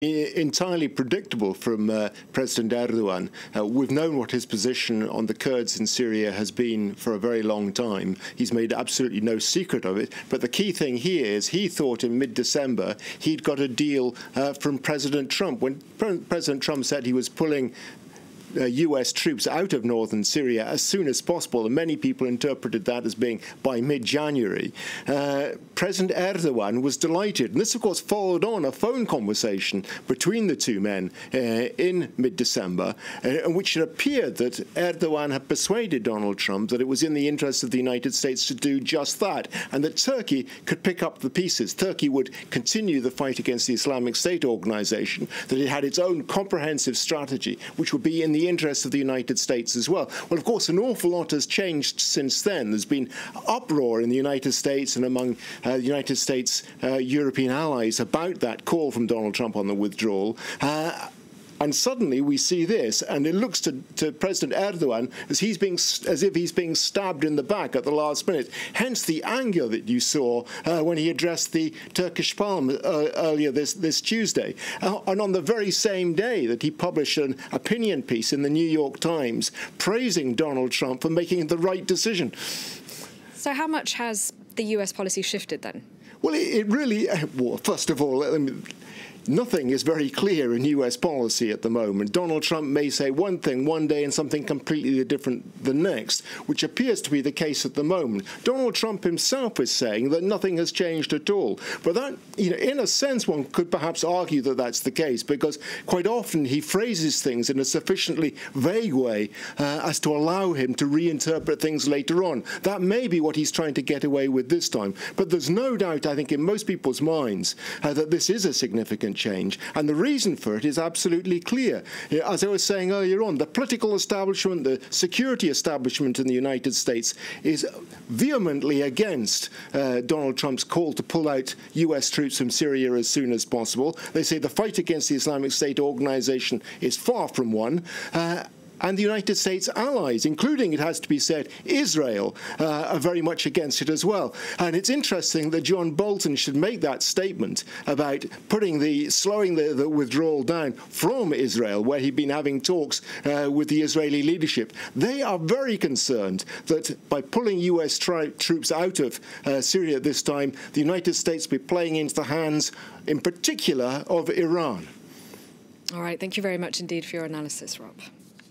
entirely predictable from President Erdogan. We've known what his position on the Kurds in Syria has been for a very long time. He's made absolutely no secret of it. But the key thing here is he thought in mid-December he'd got a deal from President Trump. When President Trump said he was pulling US troops out of northern Syria as soon as possible, and many people interpreted that as being by mid-January. President Erdogan was delighted, and this of course followed on a phone conversation between the two men in mid-December, in which it appeared that Erdogan had persuaded Donald Trump that it was in the interest of the United States to do just that, and that Turkey could pick up the pieces. Turkey would continue the fight against the Islamic State organization, that it had its own comprehensive strategy, which would be in the interests of the United States as well. Well, of course, an awful lot has changed since then. There's been uproar in the United States and among the United States European allies about that call from Donald Trump on the withdrawal. And suddenly we see this, and it looks to President Erdogan as if he's being stabbed in the back at the last minute. Hence the anger that you saw when he addressed the Turkish Parliament earlier this Tuesday. And on the very same day that he published an opinion piece in the New York Times praising Donald Trump for making the right decision. So how much has the US policy shifted then? Well, it really, well, first of all, nothing is very clear in US policy at the moment. Donald Trump may say one thing one day and something completely different the next, which appears to be the case at the moment. Donald Trump himself is saying that nothing has changed at all. But that, in a sense, one could perhaps argue that that's the case, because quite often he phrases things in a sufficiently vague way as to allow him to reinterpret things later on. That may be what he's trying to get away with this time. But there's no doubt, I think, in most people's minds that this is a significant change, and the reason for it is absolutely clear. As I was saying earlier on, the political establishment, the security establishment in the United States is vehemently against Donald Trump's call to pull out US troops from Syria as soon as possible. They say the fight against the Islamic State organization is far from one. And the United States allies, including, it has to be said, Israel, are very much against it as well. And it's interesting that John Bolton should make that statement about slowing the withdrawal down from Israel, where he'd been having talks with the Israeli leadership. They are very concerned that by pulling US troops out of Syria at this time, the United States will be playing into the hands, in particular, of Iran. All right. Thank you very much indeed for your analysis, Rob.